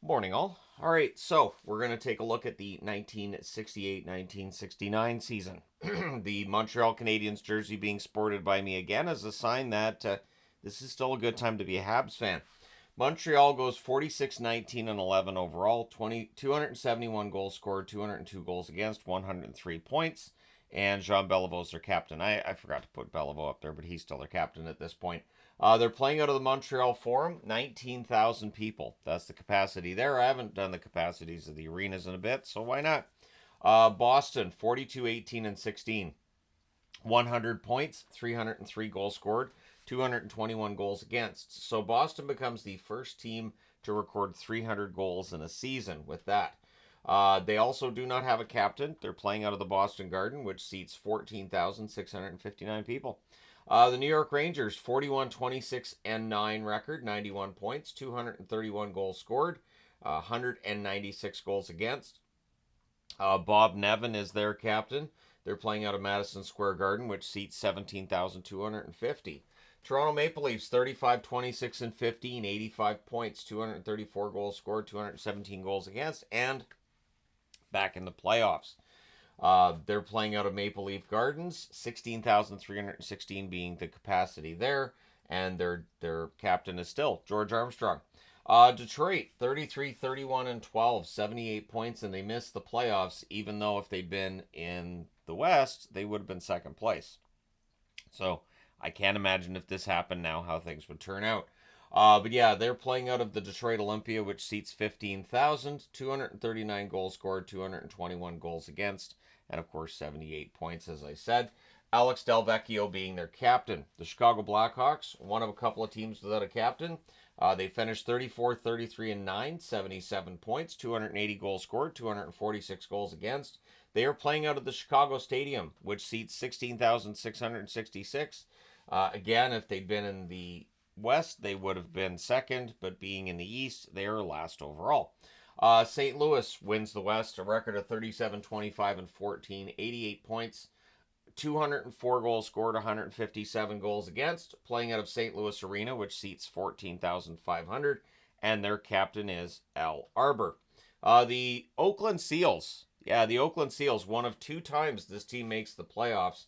Morning, all. All right, so we're going to take a look at the 1968-1969 season. The Montreal Canadiens jersey being sported by me again is a sign that this is still a good time to be a Habs fan. Montreal goes 46-19-11 overall, 271 goals scored, 202 goals against, 103 points, and Jean Beliveau's their captain. I forgot to put Beliveau up there, but he's still their captain at this point. They're playing out of the Montreal Forum, 19,000 people. That's the capacity there. I haven't done the capacities of the arenas in a bit, so why not? Boston, 42-18-16. 100 points, 303 goals scored, 221 goals against. So Boston becomes the first team to record 300 goals in a season with that. They also do not have a captain. They're playing out of the Boston Garden, which seats 14,659 people. The New York Rangers, 41-26-9 record, 91 points, 231 goals scored, 196 goals against. Bob Nevin is their captain. They're playing out of Madison Square Garden, which seats 17,250. Toronto Maple Leafs, 35-26-15, 85 points, 234 goals scored, 217 goals against, and back in the playoffs. They're playing out of Maple Leaf Gardens, 16,316 being the capacity there, and their captain is still George Armstrong. Detroit, 33-31-12, 78 points, and they missed the playoffs, even though if they'd been in the West, they would have been second place. So I can't imagine if this happened now how things would turn out. But yeah, they're playing out of the Detroit Olympia, which seats 15,000, 239 goals scored, 221 goals against, and of course 78 points, as I said. Alex Delvecchio being their captain. The Chicago Blackhawks, one of a couple of teams without a captain. They finished 34-33-9, 77 points, 280 goals scored, 246 goals against. They are playing out of the Chicago Stadium, which seats 16,666. Again, if they'd been in the West, they would have been second, but being in the East, they are last overall. St. Louis wins the West, a record of 37-25-14, 88 points, 204 goals scored, 157 goals against, playing out of St. Louis Arena, which seats 14,500, and their captain is Al Arbor. The Oakland Seals, one of two times this team makes the playoffs.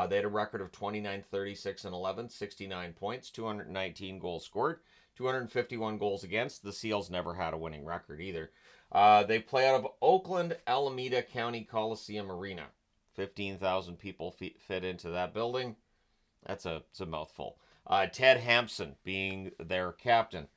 They had a record of 29-36-11, 69 points, 219 goals scored, 251 goals against. The Seals never had a winning record either. They play out of Oakland Alameda County Coliseum Arena. 15,000 people fit into that building. It's a mouthful. Ted Hampson being their captain.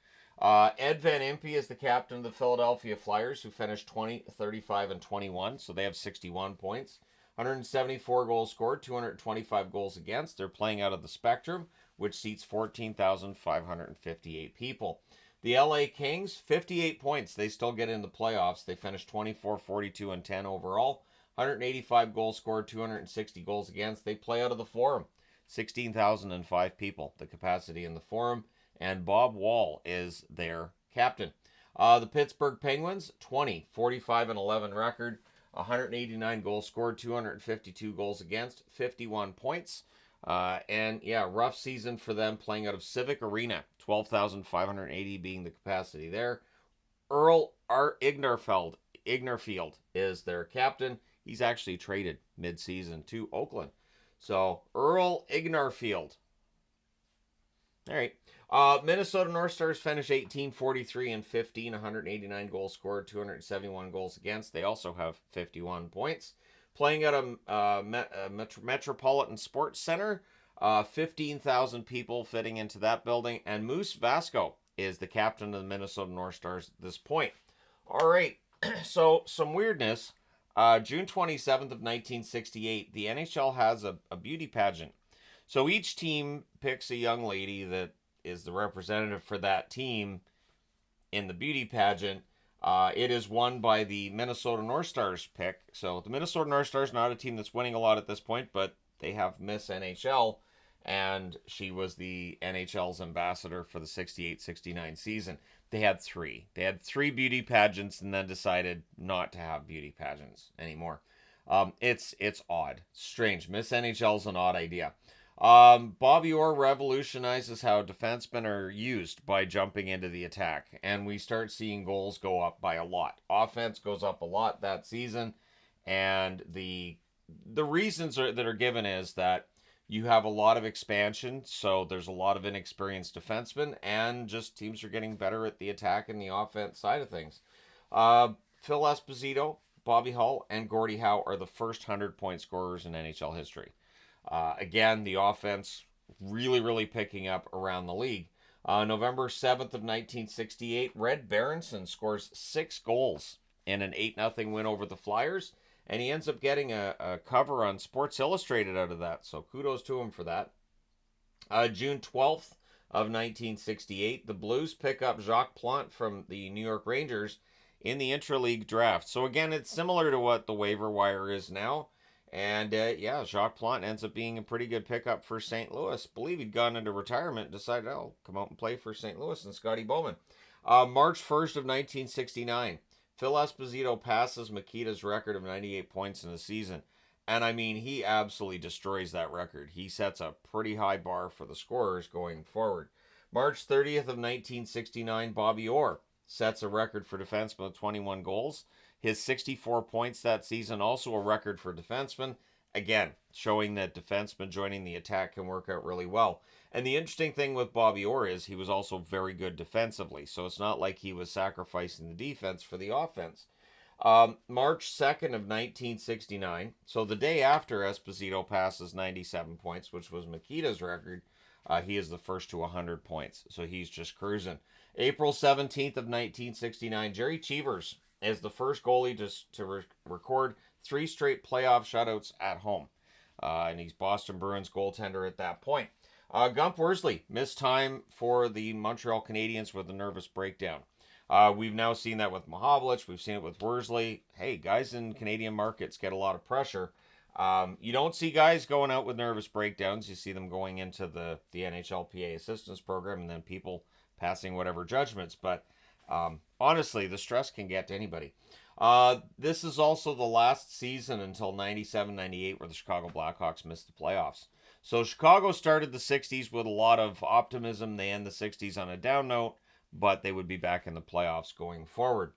Ed Van Impe is the captain of the Philadelphia Flyers, who finished 20-35-21, so they have 61 points. 174 goals scored, 225 goals against. They're playing out of the Spectrum, which seats 14,558 people. The LA Kings, 58 points. They still get in the playoffs. They finished 24-42-10 overall. 185 goals scored, 260 goals against. They play out of the Forum. 16,005 people, the capacity in the Forum. And Bob Wall is their captain. The Pittsburgh Penguins, 20-45-11 record. 189 goals scored, 252 goals against, 51 points. And yeah, rough season for them playing out of Civic Arena, 12,580 being the capacity there. Earl R. Ignerfield is their captain. He's actually traded mid-season to Oakland. So, Earl Ignerfield. All right. Minnesota North Stars finished 18-43-15, 189 goals scored, 271 goals against. They also have 51 points. Playing at a Metropolitan Sports Center, 15,000 people fitting into that building. And Moose Vasco is the captain of the Minnesota North Stars at this point. All right, so some weirdness. June 27th of 1968, the NHL has a beauty pageant. So each team picks a young lady that is the representative for that team in the beauty pageant. It is won by the Minnesota North Stars pick. So the Minnesota North Stars, not a team that's winning a lot at this point, but they have Miss NHL, and she was the NHL's ambassador for the 68-69 season. They had three. They had three beauty pageants and then decided not to have beauty pageants anymore. It's odd. Strange. Miss NHL's an odd idea. Bobby Orr revolutionizes how defensemen are used by jumping into the attack, and we start seeing goals go up by a lot. Offense goes up a lot that season, and the reasons that are given is that you have a lot of expansion, so there's a lot of inexperienced defensemen, and just teams are getting better at the attack and the offense side of things. Phil Esposito, Bobby Hull, and Gordie Howe are the first 100-point scorers in NHL history. Again, the offense really picking up around the league. November 7th of 1968, Red Berenson scores 6 goals in an 8-0 win over the Flyers, and he ends up getting a cover on Sports Illustrated out of that, so kudos to him for that. June 12th of 1968, the Blues pick up Jacques Plante from the New York Rangers in the intra-league draft. So again, it's similar to what the waiver wire is now. And yeah, Jacques Plante ends up being a pretty good pickup for St. Louis. I believe he'd gone into retirement and decided, oh, come out and play for St. Louis and Scotty Bowman. March 1st of 1969, Phil Esposito passes Mikita's record of 98 points in a season. And I mean, he absolutely destroys that record. He sets a pretty high bar for the scorers going forward. March 30th of 1969, Bobby Orr sets a record for defensemen with 21 goals. His 64 points that season, also a record for defensemen. Again, showing that defensemen joining the attack can work out really well. And the interesting thing with Bobby Orr is he was also very good defensively. So it's not like he was sacrificing the defense for the offense. March 2nd of 1969, so the day after Esposito passes 97 points, which was Mikita's record, he is the first to 100 points. So he's just cruising. April 17th of 1969, Jerry Cheevers is the first goalie to record 3 straight playoff shutouts at home. And he's Boston Bruins goaltender at that point. Gump Worsley missed time for the Montreal Canadiens with a nervous breakdown. We've now seen that with Mahovlich. We've seen it with Worsley. Hey, guys in Canadian markets get a lot of pressure. You don't see guys going out with nervous breakdowns. You see them going into the NHLPA assistance program and then people passing whatever judgments. But honestly, the stress can get to anybody. This is also the last season until 97-98 where the Chicago Blackhawks missed the playoffs. So Chicago started the 60s with a lot of optimism. They end the 60s on a down note, but they would be back in the playoffs going forward.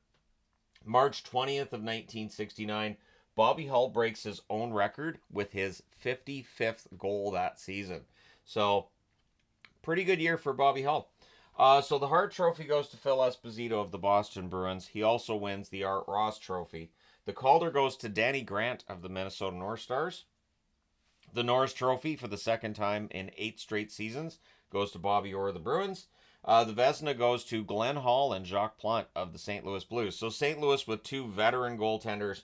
March 20th of 1969, Bobby Hull breaks his own record with his 55th goal that season. So, pretty good year for Bobby Hull. So the Hart Trophy goes to Phil Esposito of the Boston Bruins. He also wins the Art Ross Trophy. The Calder goes to Danny Grant of the Minnesota North Stars. The Norris Trophy, for the second time in 8 straight seasons, goes to Bobby Orr of the Bruins. The Vezina goes to Glenn Hall and Jacques Plante of the St. Louis Blues. So St. Louis with 2 veteran goaltenders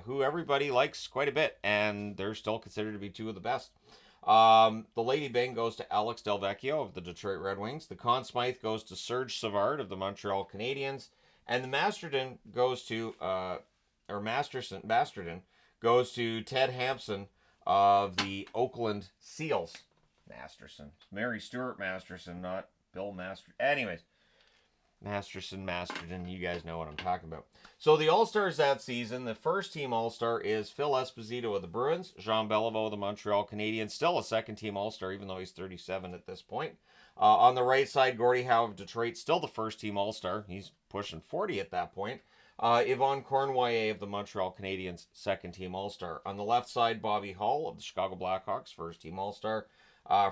who everybody likes quite a bit, and they're still considered to be 2 of the best. The Lady Byng goes to Alex Delvecchio of the Detroit Red Wings. The Conn Smythe goes to Serge Savard of the Montreal Canadiens. And the Masterton goes to, Masterton goes to Ted Hampson of the Oakland Seals. Masterson. Mary Stuart Masterson, not Bill Master. Anyways, Masterton, you guys know what I'm talking about. So the All-Stars that season, the first team All-Star is Phil Esposito of the Bruins, Jean Beliveau of the Montreal Canadiens, still a second team All-Star, even though he's 37 at this point. On the right side, Gordie Howe of Detroit, still the first team All-Star. He's pushing 40 at that point. Yvon Cournoyer of the Montreal Canadiens, second team All-Star. On the left side, Bobby Hull of the Chicago Blackhawks, first team All-Star.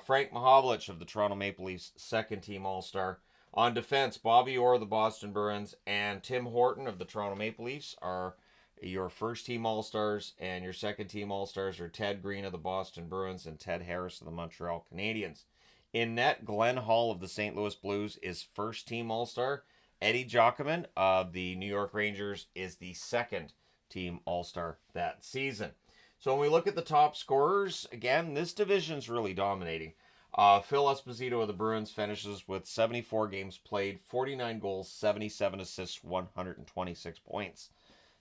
Frank Mahovlich of the Toronto Maple Leafs, second team All-Star. On defense, Bobby Orr of the Boston Bruins and Tim Horton of the Toronto Maple Leafs are your first team All-Stars, and your second team All-Stars are Ted Green of the Boston Bruins and Ted Harris of the Montreal Canadiens. In net, Glenn Hall of the St. Louis Blues is first team All-Star. Eddie Jockman of the New York Rangers is the second team All-Star that season. So when we look at the top scorers, again, this division's really dominating. Phil Esposito of the Bruins finishes with 74 games played, 49 goals, 77 assists, 126 points.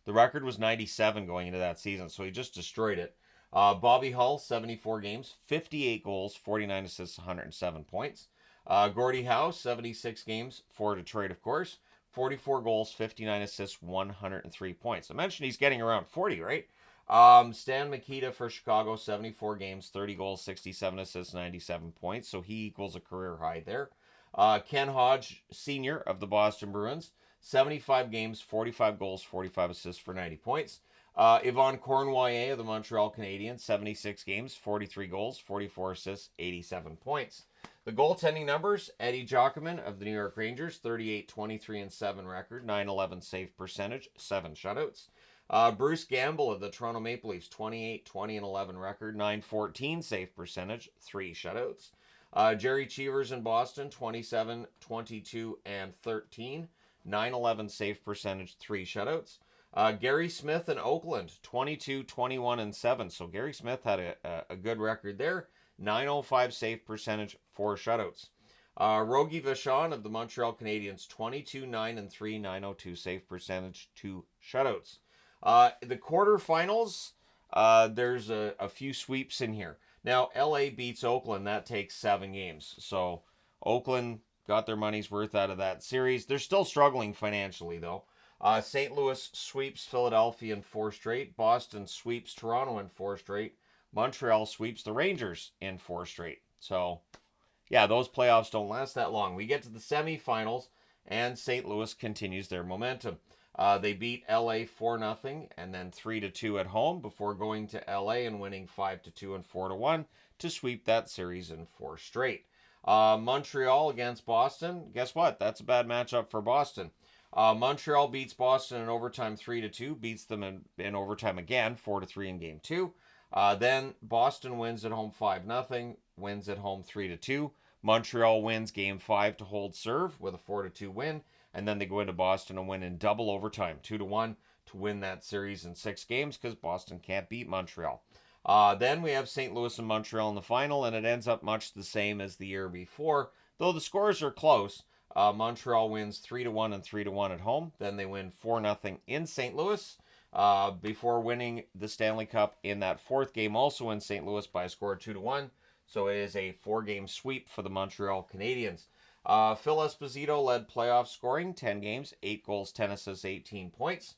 The record was 97 going into that season, so he just destroyed it. Bobby Hull, 74 games, 58 goals, 49 assists, 107 points. Gordie Howe, 76 games for Detroit, of course, 44 goals, 59 assists, 103 points. I mentioned he's getting around 40, right? Stan Mikita for Chicago, 74 games, 30 goals, 67 assists, 97 points. So he equals a career high there. Ken Hodge, senior of the Boston Bruins, 75 games, 45 goals, 45 assists for 90 points. Yvon Cournoyer of the Montreal Canadiens, 76 games, 43 goals, 44 assists, 87 points. The goaltending numbers, Eddie Jockman of the New York Rangers, 38, 23, and 7 record, 911 save percentage, 7 shutouts. Bruce Gamble of the Toronto Maple Leafs, 28, 20, and 11 record, 914 save percentage, 3 shutouts. Jerry Cheevers in Boston, 27, 22, and 13, 911 save percentage, 3 shutouts. Gary Smith in Oakland, 22, 21, and 7. So Gary Smith had a good record there. 905 save percentage, 4 shutouts. Rogie Vachon of the Montreal Canadiens, 22, 9, and 3, 902 save percentage, 2 shutouts. The quarterfinals, there's a few sweeps in here. Now, LA beats Oakland. That takes 7 games. So Oakland got their money's worth out of that series. They're still struggling financially, though. St. Louis sweeps Philadelphia in 4 straight. Boston sweeps Toronto in 4 straight. Montreal sweeps the Rangers in 4 straight. So, yeah, those playoffs don't last that long. We get to the semifinals, and St. Louis continues their momentum. They beat LA 4-0 and then 3-2 at home before going to LA and winning 5-2 and 4-1 to sweep that series in 4 straight. Montreal against Boston. Guess what? That's a bad matchup for Boston. Montreal beats Boston in overtime 3-2, beats them in overtime again 4-3 in game 2. Then Boston wins at home 5-0, wins at home 3-2. Montreal wins game 5 to hold serve with a 4-2 win, and then they go into Boston and win in double overtime 2-1 to win that series in 6 games because Boston can't beat Montreal. Then we have St. Louis and Montreal in the final, and it ends up much the same as the year before, though the scores are close. Montreal wins 3-1 and 3-1 at home. Then they win 4-0 in St. Louis before winning the Stanley Cup in that 4th game, also in St. Louis by a score of 2-1. So it is a 4-game sweep for the Montreal Canadiens. Phil Esposito led playoff scoring, 10 games, 8 goals, 10 assists, 18 points.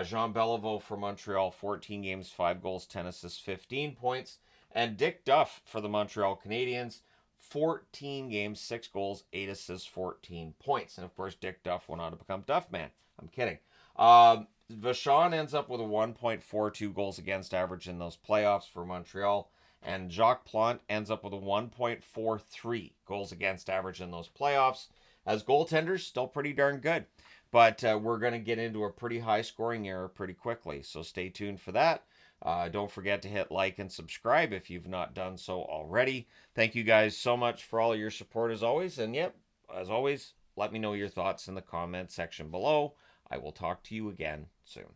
Jean Beliveau for Montreal, 14 games, 5 goals, 10 assists, 15 points. And Dick Duff for the Montreal Canadiens, 14 games, 6 goals, 8 assists, 14 points. And of course, Dick Duff went on to become Duffman. I'm kidding. Vachon ends up with a 1.42 goals against average in those playoffs for Montreal. And Jacques Plante ends up with a 1.43 goals against average in those playoffs. As goaltenders, still pretty darn good. But we're going to get into a pretty high scoring era pretty quickly. So stay tuned for that. Don't forget to hit like and subscribe if you've not done so already. Thank you guys so much for all of your support as always. And yep, as always, let me know your thoughts in the comment section below. I will talk to you again soon.